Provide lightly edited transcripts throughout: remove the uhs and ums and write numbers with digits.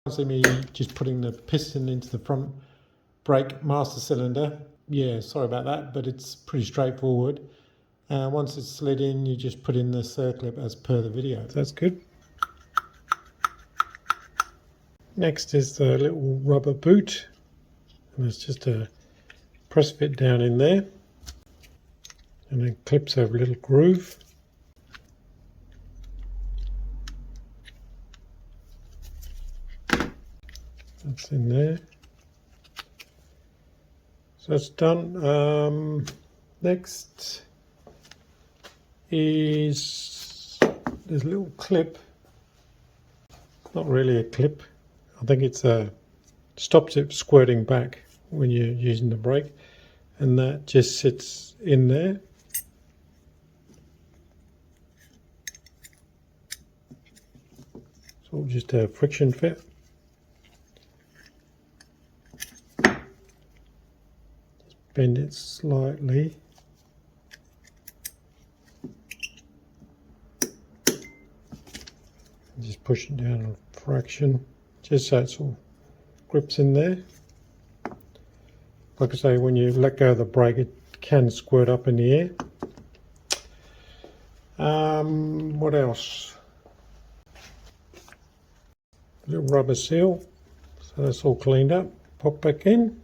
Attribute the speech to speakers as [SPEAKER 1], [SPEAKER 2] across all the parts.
[SPEAKER 1] See me just putting the piston into the front brake master cylinder. Yeah, sorry about that, but it's pretty straightforward. Once it's slid in, you just put in the circlip as per the video. So that's good. Next is the little rubber boot, and it's just a press fit down in there, and then clips over a little groove. That's in there. So that's done. Next is there's a little clip. Not really a clip. I think it's stops it squirting back when you're using the brake, and that just sits in there. So just a friction fit. Bend it slightly. Just push it down a fraction, just so it all grips in there. Like I say, when you let go of the brake, it can squirt up in the air. What else? Little rubber seal. So that's all cleaned up. Pop back in.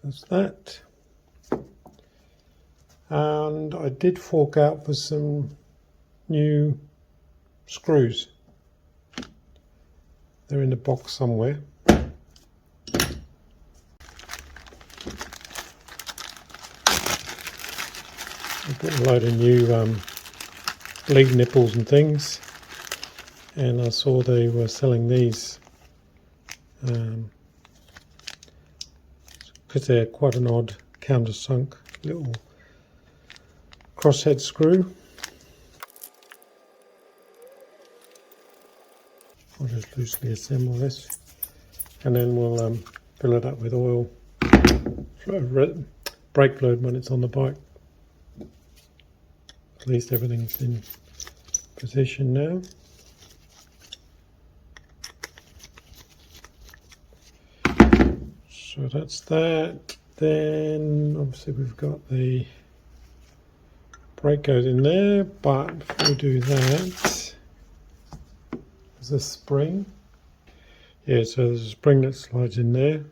[SPEAKER 1] That's that. And I did fork out for some new screws. They're in the box somewhere. I bought a load of new lead nipples and things, and I saw they were selling these. Because they're quite an odd countersunk little crosshead screw. I'll just loosely assemble this, and then we'll fill it up with oil, brake fluid when it's on the bike. At least everything's in position now. So that's that. Then obviously we've got the brake goes in there, but before we do that, there's a spring. Yeah, so there's a spring that slides in there,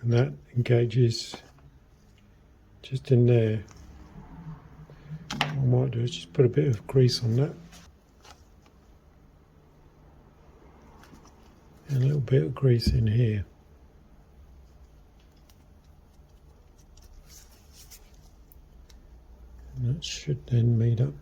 [SPEAKER 1] and that engages just in there. What I might do is just put a bit of grease on that. And a little bit of grease in here. And that should then meet up.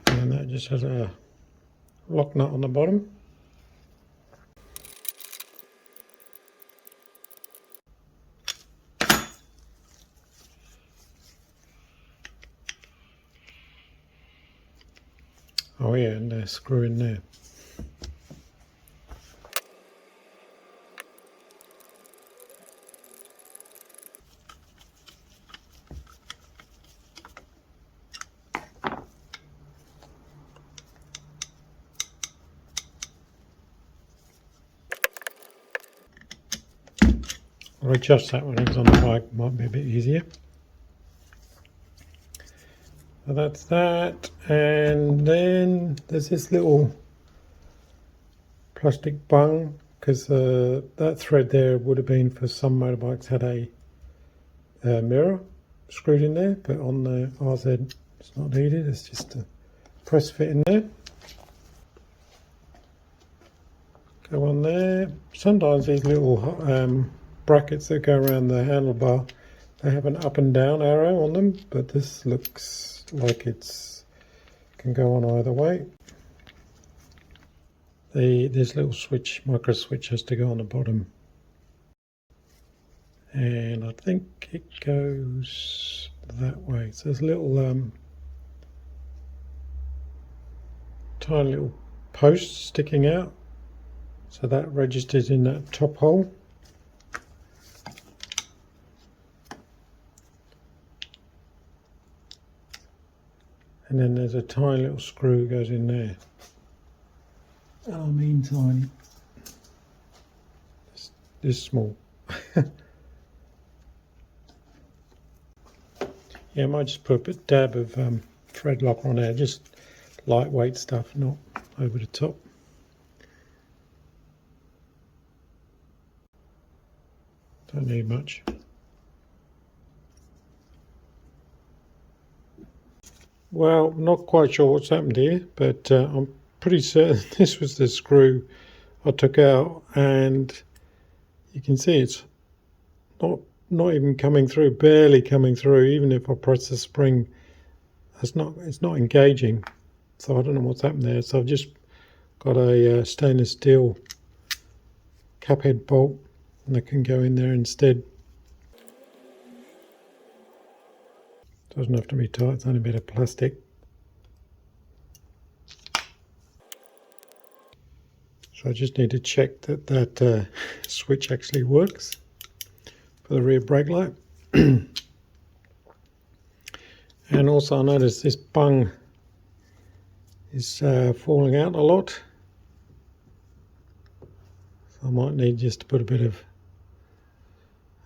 [SPEAKER 1] And that just has a lock nut on the bottom. Oh yeah, and a screw in there. I'll adjust that when it's on the bike, might be a bit easier. So that's that, and then there's this little plastic bung, because that thread there would have been for some motorbikes had a mirror screwed in there, but on the RZ it's not needed, it's just a press fit in there. Go on there. Sometimes these little brackets that go around the handlebar, they have an up and down arrow on them, but this looks like it's can go on either way. This little switch, micro switch, has to go on the bottom, and I think it goes that way. So there's a little tiny little post sticking out, so that registers in that top hole. And then there's a tiny little screw goes in there. And I mean tiny. This small. Yeah, I might just put a bit dab of thread locker on there, just lightweight stuff, not over the top. Don't need much. Well, not quite sure what's happened here, but I'm pretty certain this was the screw I took out, and you can see it's not even coming through, barely coming through. Even if I press the spring, it's not engaging. So I don't know what's happened there. So I've just got a stainless steel cap head bolt, and that can go in there instead. Doesn't have to be tight, it's only a bit of plastic. So I just need to check that switch actually works for the rear brake light. And also I noticed this bung is falling out a lot. So I might need just to put a bit of,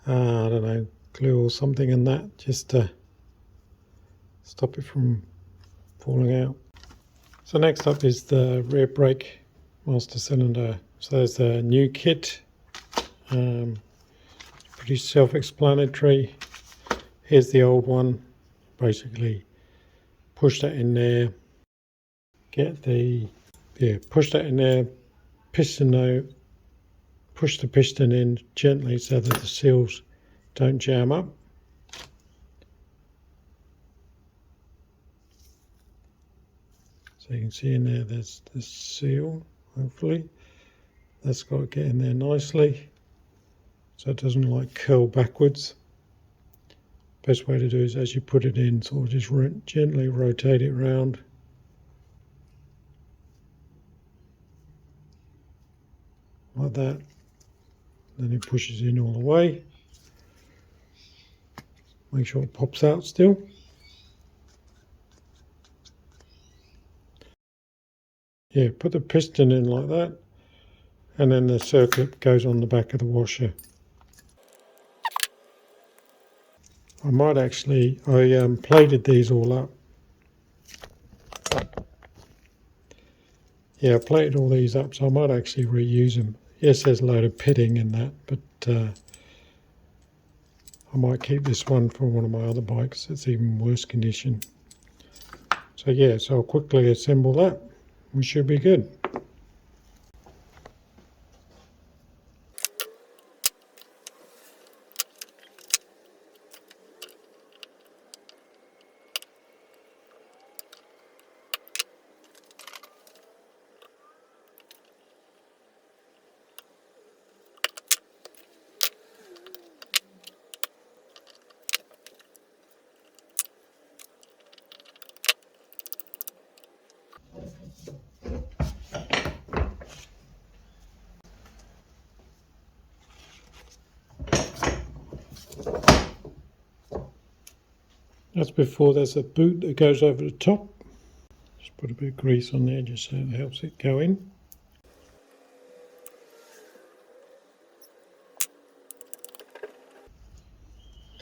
[SPEAKER 1] I don't know, glue or something in that, just to stop it from falling out. So next up is the rear brake master cylinder. So there's a new kit, pretty self-explanatory. Here's the old one. Basically push that in there, push that in there, piston out, push the piston in gently so that the seals don't jam up. So you can see in there, there's the seal, hopefully. That's got to get in there nicely so it doesn't like curl backwards. Best way to do is as you put it in, sort of just gently rotate it round. Like that. Then it pushes in all the way. Make sure it pops out still. Yeah, put the piston in like that, and then the circlip goes on the back of the washer. I might actually, I plated these all up. Yeah, I plated all these up, so I might actually reuse them. Yes, there's a load of pitting in that, but I might keep this one for one of my other bikes. It's even worse condition. So yeah, so I'll quickly assemble that. We should be good. That's before there's a boot that goes over the top. Just put a bit of grease on there just so it helps it go in.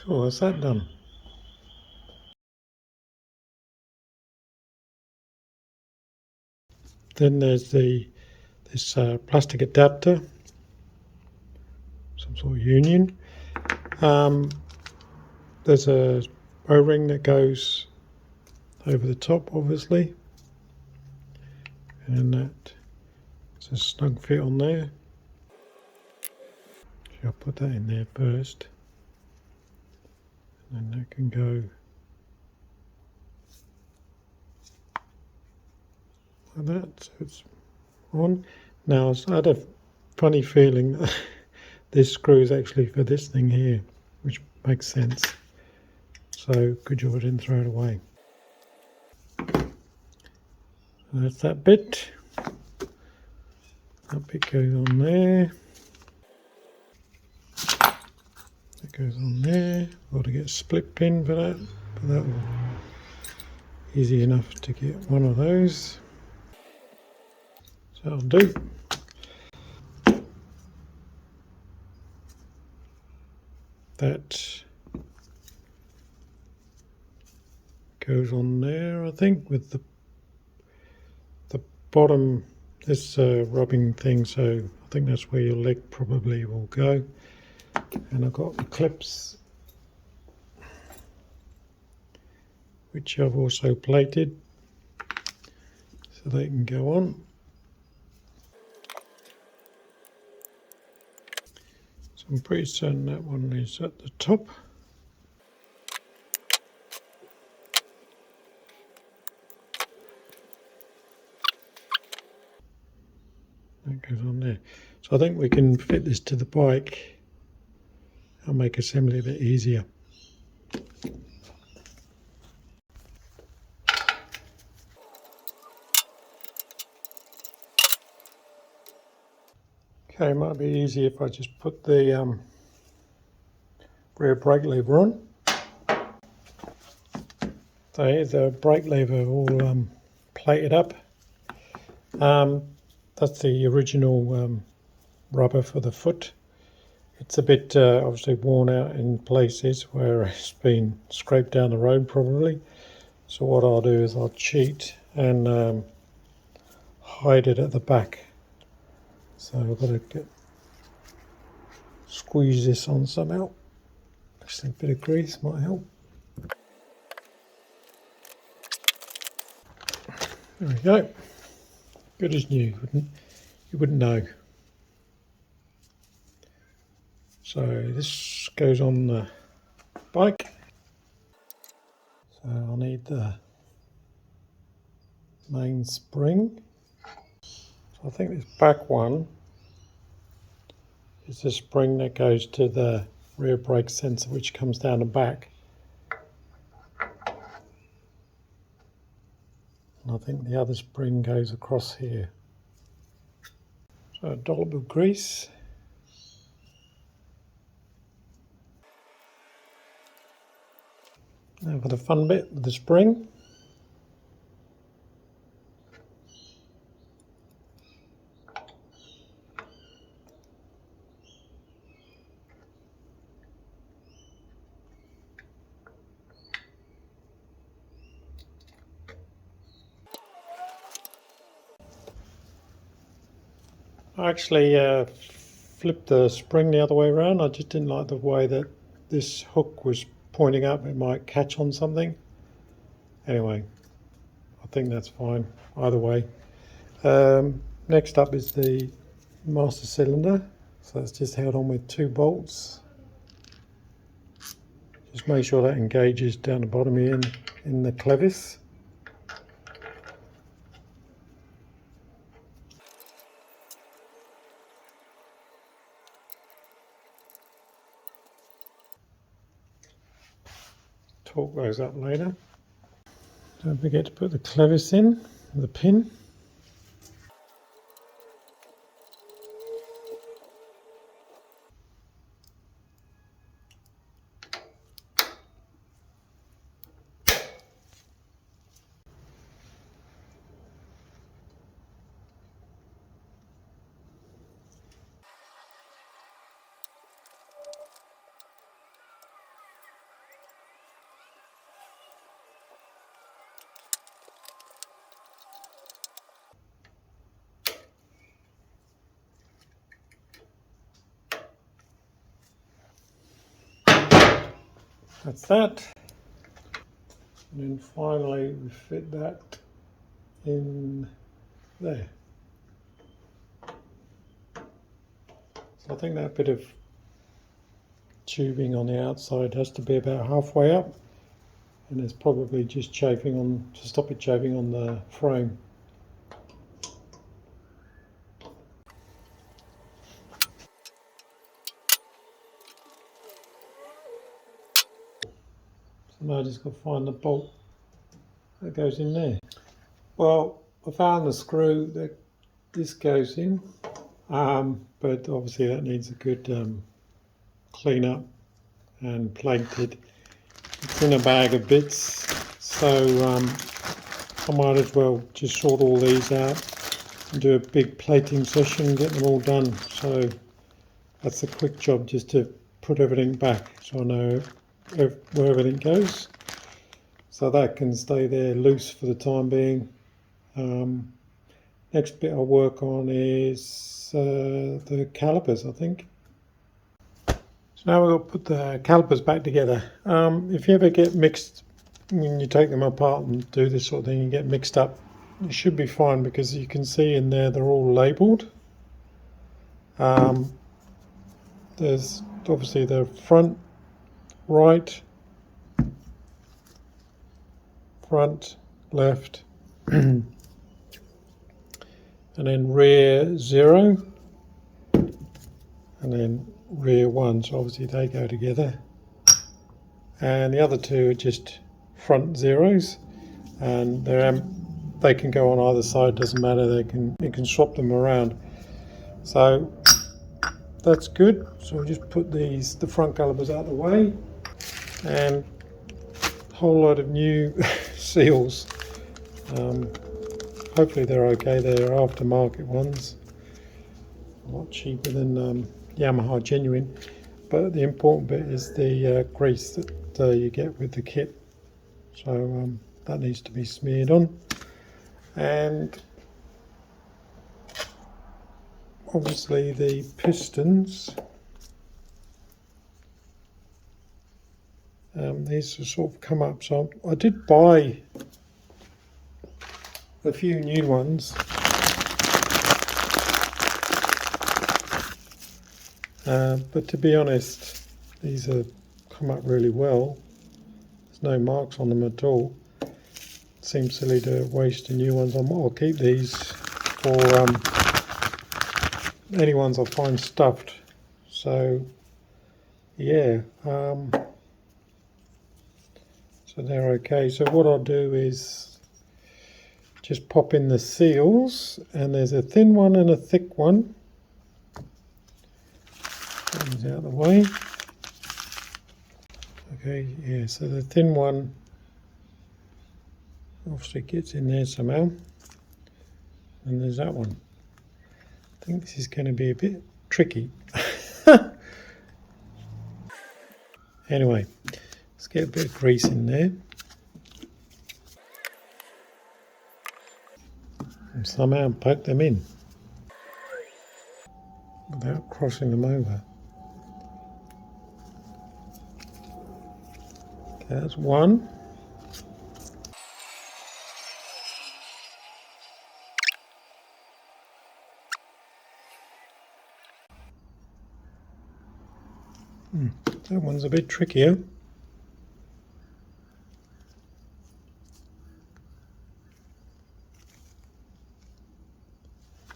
[SPEAKER 1] Cool, that's that done. Then there's this plastic adapter, some sort of union. There's a O-ring that goes over the top, obviously, and that's a snug fit on there. So I'll put that in there first, and then that can go like that, so it's on. Now I had a funny feeling that this screw is actually for this thing here, which makes sense. So good job I didn't throw it away. That's that bit. That bit goes on there. That goes on there. Got to get a split pin for that, but that will easy enough to get one of those. So that'll do. That goes on there, I think, with the bottom, this rubbing thing, so I think that's where your leg probably will go. And I've got the clips, which I've also plated, so they can go on. So I'm pretty certain that one is at the top. That goes on there. So I think we can fit this to the bike and make assembly a bit easier. Okay, it might be easy if I just put the rear brake lever on. So here's the brake lever all plated up. That's the original rubber for the foot. It's a bit obviously worn out in places where it's been scraped down the road probably. So what I'll do is I'll cheat and hide it at the back. So I've got to squeeze this on somehow. Just a bit of grease might help. There we go. Good as new. You wouldn't know. So this goes on the bike. So I'll need the main spring. So I think this back one is the spring that goes to the rear brake sensor, which comes down the back. And I think the other spring goes across here. So a dollop of grease. Now for the fun bit with the spring. I actually flipped the spring the other way around. I just didn't like the way that this hook was pointing up. It might catch on something. Anyway, I think that's fine either way. Next up is the master cylinder. So that's just held on with 2 bolts. Just make sure that engages down the bottom here in the clevis. Torque those up later. Don't forget to put the clevis in, the pin. That's that. And then finally we fit that in there. So I think that bit of tubing on the outside has to be about halfway up, and it's probably just chafing on, to stop it chafing on the frame. So now I just got to find the bolt that goes in there. Well, I found the screw that this goes in, but obviously that needs a good clean up and plated. It's in a bag of bits, so I might as well just sort all these out and do a big plating session and get them all done. So that's a quick job, just to put everything back so I know where everything goes, so that can stay there loose for the time being. Next bit I'll work on is the calipers, I think. So now we've got to put the calipers back together. If you ever get mixed, when you take them apart and do this sort of thing, you get mixed up, it should be fine, because you can see in there they're all labelled. There's obviously the front right, front left, and then rear 0, and then rear 1, so obviously they go together. And the other two are just front zeros, and they can go on either side, doesn't matter, you can swap them around. So that's good. So we'll just put the front calipers out of the way, and a whole lot of new seals. Hopefully they're okay. They're aftermarket ones, a lot cheaper than Yamaha genuine. But the important bit is the grease that you get with the kit. So that needs to be smeared on. And obviously the pistons, these have sort of come up. So I did buy a few new ones. But to be honest, these have come up really well. There's no marks on them at all. It seems silly to waste the new ones. I'll keep these for any ones I find stuffed. So yeah, so they're okay. So what I'll do is just pop in the seals, and there's a thin one and a thick one. Get these out of the way. Okay, yeah, so the thin one obviously gets in there somehow, and there's that one. I think this is going to be a bit tricky. Anyway, let's get a bit of grease in there and somehow poke them in without crossing them over. Okay, that's one. That one's a bit trickier.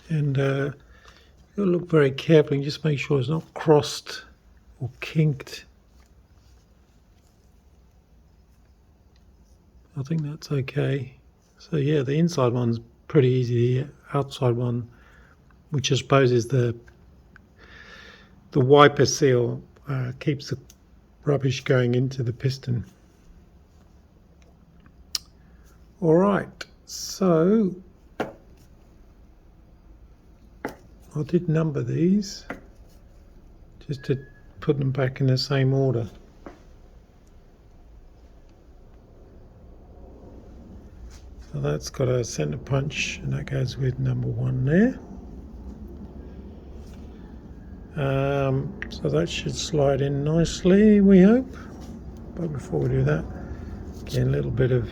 [SPEAKER 1] And you've got to look very carefully and just make sure it's not crossed or kinked. I think that's okay. So yeah, the inside one's pretty easy. The outside one, which I suppose is the wiper seal, keeps the rubbish going into the piston. All right, so I did number these just to put them back in the same order. So that's got a centre punch, and that goes with number 1 there. So that should slide in nicely, we hope. But before we do that, again, a little bit of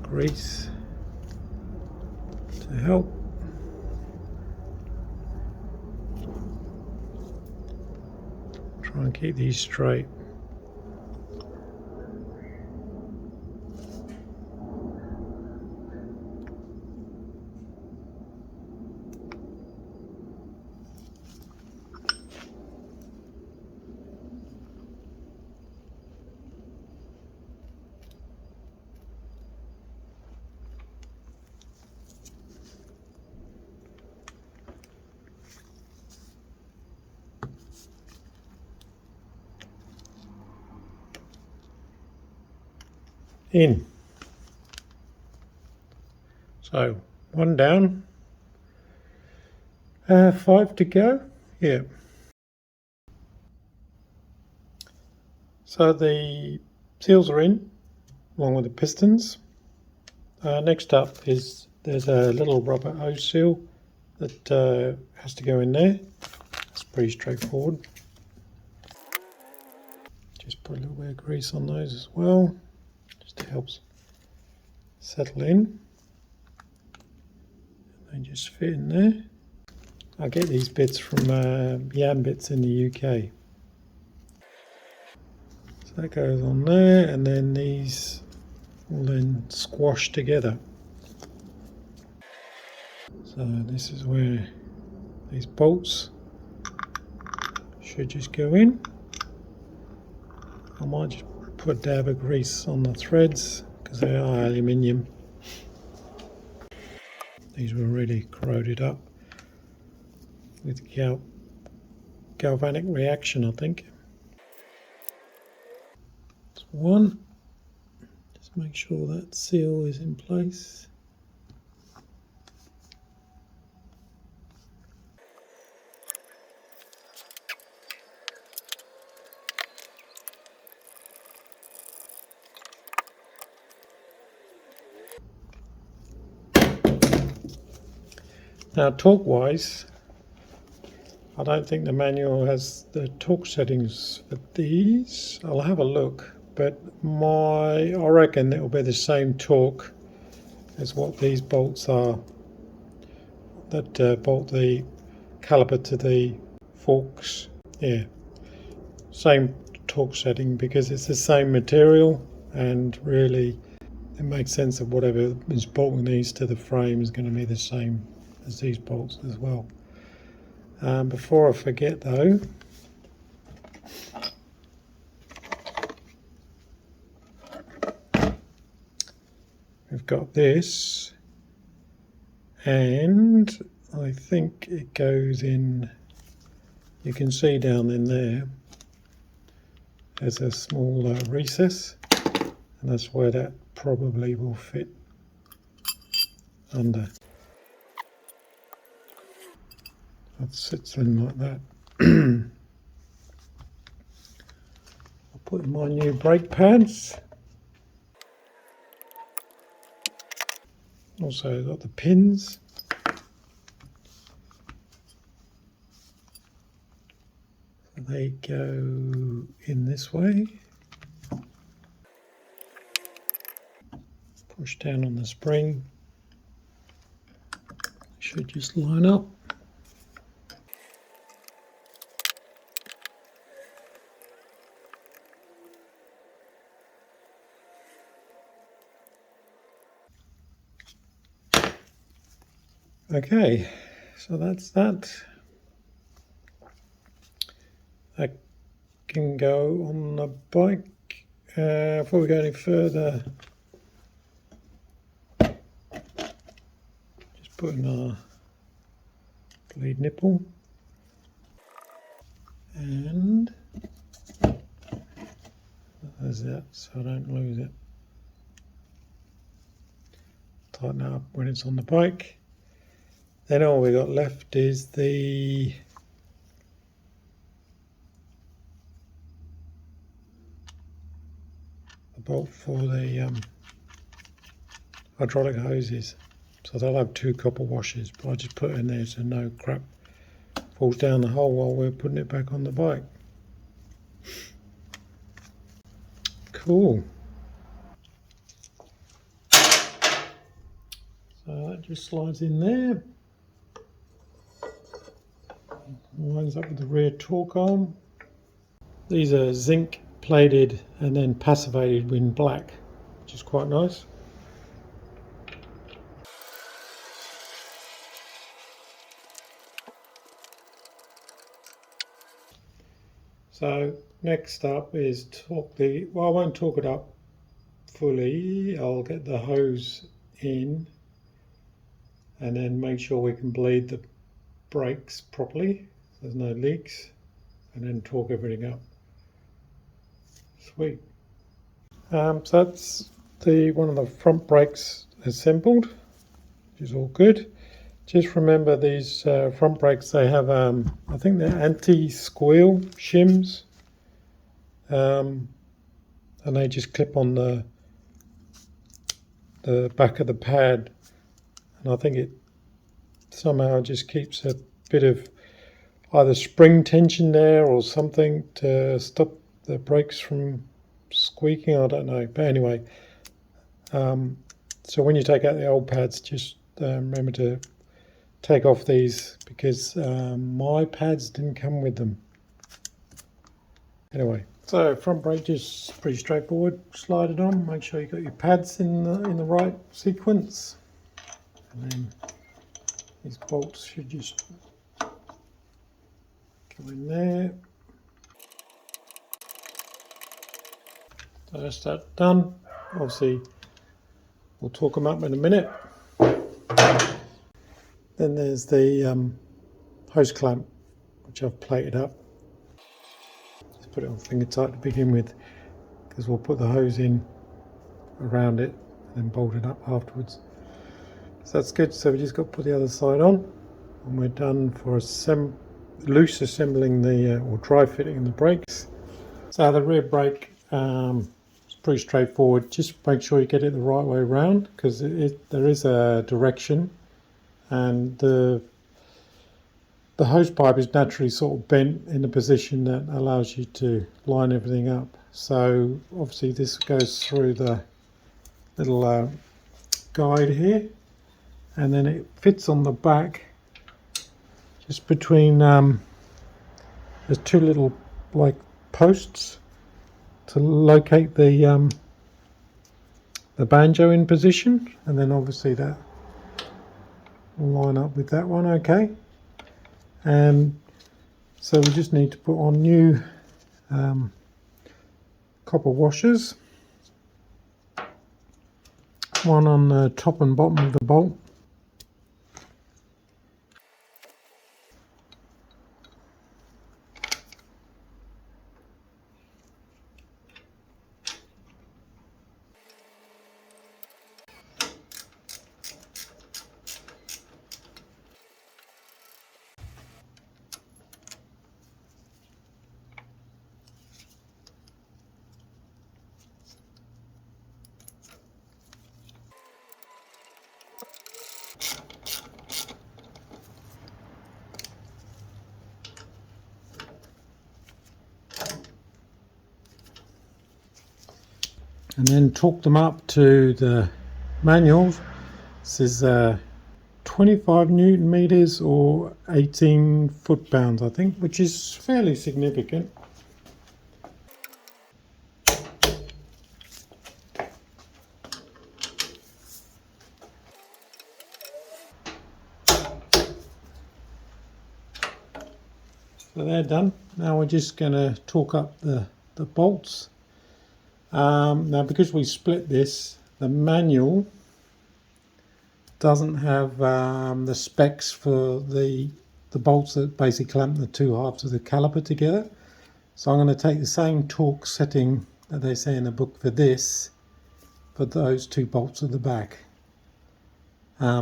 [SPEAKER 1] grease to help. Try and keep these straight. in. So 1 down, 5 to go. Yeah. So the seals are in, along with the pistons. Next up is there's a little rubber hose seal that has to go in there. It's pretty straightforward. Just put a little bit of grease on those as well, just helps settle in. They just fit in there. I get these bits from Yam Bits in the UK. So that goes on there, and then these will then squash together. So this is where these bolts should just go in. I might just put a dab of grease on the threads because they are aluminium. These were already corroded up with galvanic reaction, I think. That's one. Just make sure that seal is in place. Now, torque-wise, I don't think the manual has the torque settings for these. I'll have a look, but I reckon it will be the same torque as what these bolts are that bolt the caliper to the forks. Yeah, same torque setting because it's the same material, and really it makes sense that whatever is bolting these to the frame is going to be the same as these bolts as well. Before I forget though, we've got this, and I think it goes in, you can see down in there there's a small recess, and that's where that probably will fit under. That sits in like that. I'll put in my new brake pads. Also got the pins. They go in this way. Push down on the spring. Should just line up. Okay, so that's that. That can go on the bike. Before we go any further, just put in our bleed nipple, and there's that, so I don't lose it. Tighten it up when it's on the bike. Then all we got left is the bolt for the hydraulic hoses. So they'll have 2 copper washers, but I just put it in there so no crap falls down the hole while we're putting it back on the bike. Cool. So that just slides in there. Lines up with the rear torque arm. These are zinc plated and then passivated in black, which is quite nice. So next up is torque the, well, I won't torque it up fully. I'll get the hose in and then make sure we can bleed the brakes properly so there's no leaks, and then torque everything up. Sweet. So one of the front brakes assembled, which is all good. Just remember these front brakes, they have I think they're anti-squeal shims, and they just clip on the back of the pad, and I think it somehow just keeps a bit of either spring tension there or something to stop the brakes from squeaking. I don't know, but anyway, so when you take out the old pads, just remember to take off these, because my pads didn't come with them. Anyway, so front brake just pretty straightforward. Slide it on, make sure you got your pads in the right sequence, and then these bolts should just go in there. So that's that done. Obviously we'll torque them up in a minute. Then there's the hose clamp, which I've plated up. Just put it on finger tight to begin with, because we'll put the hose in around it and then bolt it up afterwards. So that's good. So we just got to put the other side on, and we're done for loose assembling or dry fitting the brakes. So the rear brake is pretty straightforward. Just make sure you get it the right way around, because there is a direction, and the hose pipe is naturally sort of bent in a position that allows you to line everything up. So obviously this goes through the little guide here, and then it fits on the back just between there's two little like posts to locate the banjo in position, and then obviously that will line up with that one. Okay, and so we just need to put on new copper washers, one on the top and bottom of the bolt. And then torque them up to the manual. This is 25 Newton meters or 18 foot-pounds, I think, which is fairly significant. So they're done. Now we're just going to torque up the bolts. Now because we split this, the manual doesn't have the specs for the bolts that basically clamp the two halves of the caliper together. So I'm going to take the same torque setting that they say in the book for this, for those two bolts at the back.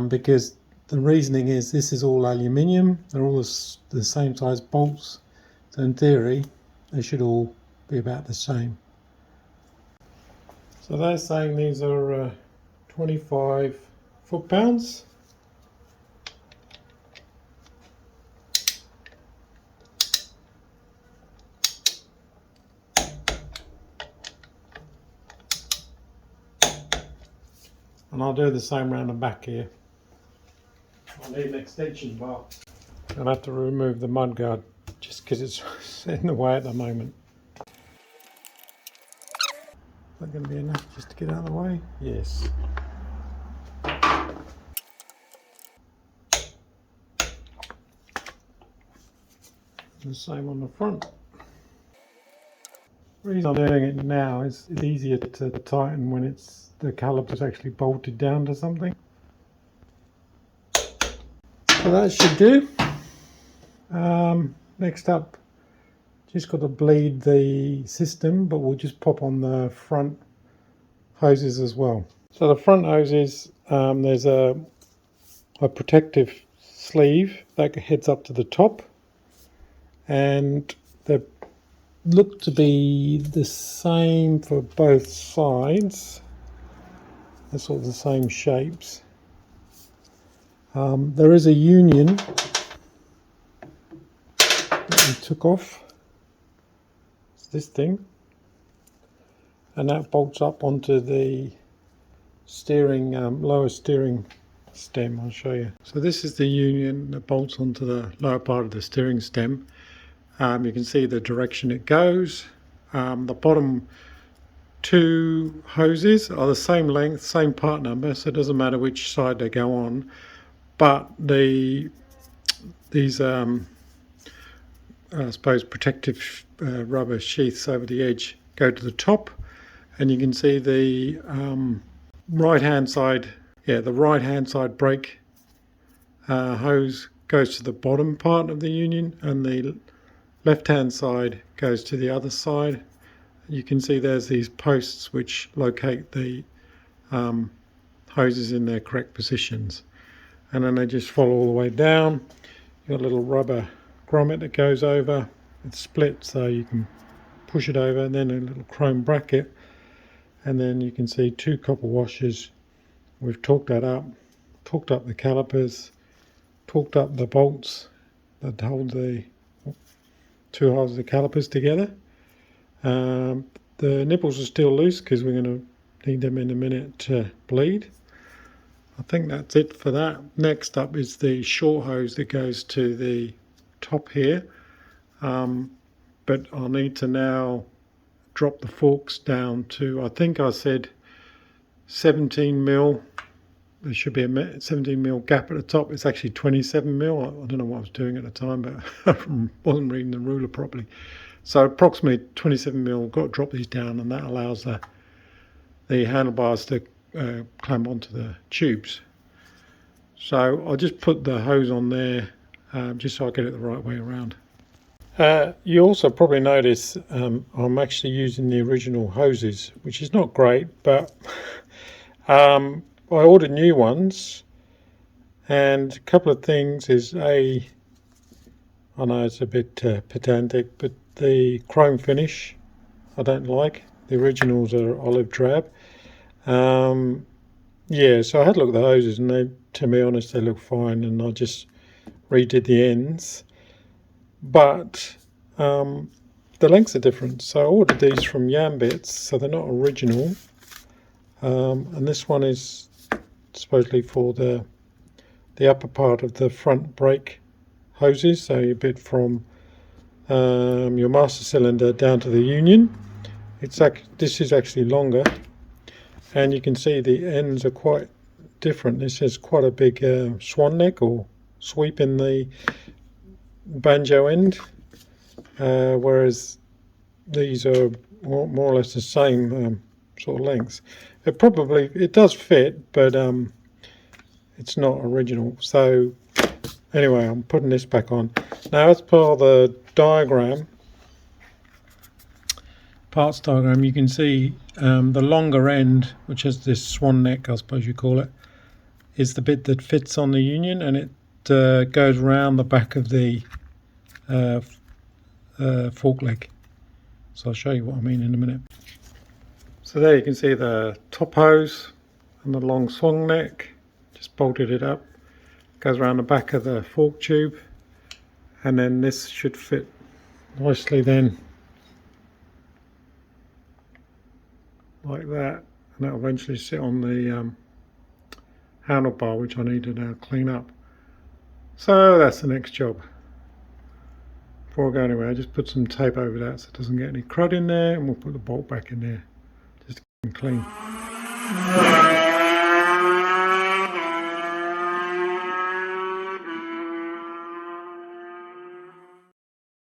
[SPEAKER 1] Because the reasoning is this is all aluminium, they're all the same size bolts, so in theory they should all be about the same. So they're saying these are 25 foot-pounds. And I'll do the same round the back here. I'll need an extension bar. I'll have to remove the mudguard just because it's in the way at the moment. Is that going to be enough just to get out of the way? Yes. The same on the front. The reason I'm doing it now is it's easier to tighten when the caliper's actually bolted down to something. So that should do. Next up, just got to bleed the system, but we'll just pop on the front hoses as well. So the front hoses, there's a protective sleeve that heads up to the top, and they look to be the same for both sides. They're sort of the same shapes. There is a union that we took off. It's this thing, and that bolts up onto the steering, lower steering stem. I'll show you. So this is the union that bolts onto the lower part of the steering stem. You can see the direction it goes. The bottom two hoses are the same length, same part number, so it doesn't matter which side they go on. But these I suppose protective rubber sheaths over the edge go to the top, and you can see the right hand side brake hose goes to the bottom part of the union, and the left hand side goes to the other side. You can see there's these posts which locate the hoses in their correct positions, and then they just follow all the way down. You've got a little rubber grommet that goes over. It's split so you can push it over, and then a little chrome bracket, and then you can see two copper washers. We've torqued that up, torqued up the calipers, torqued up the bolts that hold the two halves of the calipers together. The nipples are still loose because we're going to need them in a minute to bleed. I think that's it for that. Next up is the short hose that goes to the top here, but I'll need to now drop the forks down to, I think I said 17 mil. There should be a 17 mil gap at the top. It's actually 27 mil. I don't know what I was doing at the time, but I wasn't reading the ruler properly. So approximately 27 mil. Got to drop these down, and that allows the handlebars to clamp onto the tubes. So I'll just put the hose on there just so I get it the right way around. You also probably notice I'm actually using the original hoses, which is not great, but I ordered new ones, and a couple of things is I know it's a bit pedantic, but the chrome finish I don't like. The originals are olive drab. Yeah, so I had a look at the hoses, and they, to be honest, they look fine, and I just redid the ends. But the lengths are different, so I ordered these from Yambits, so they're not original. And this one is supposedly for the upper part of the front brake hoses, so a bit from your master cylinder down to the union. This is actually longer, and you can see the ends are quite different. This has quite a big swan neck or sweep in the banjo end, whereas these are more or less the same sort of lengths. It does fit, but it's not original. So anyway, I'm putting this back on. Now, as per the diagram, parts diagram, you can see the longer end, which is this swan neck, I suppose you call it, is the bit that fits on the union, and it goes round the back of the fork leg. So I'll show you what I mean in a minute. So there you can see the top hose and the long swan neck. Just bolted it up. Goes around the back of the fork tube, and then this should fit nicely then, like that, and that'll eventually sit on the handlebar, which I need to now clean up. So that's the next job. Before I go anywhere, I just put some tape over that so it doesn't get any crud in there, and we'll put the bolt back in there just to keep them clean.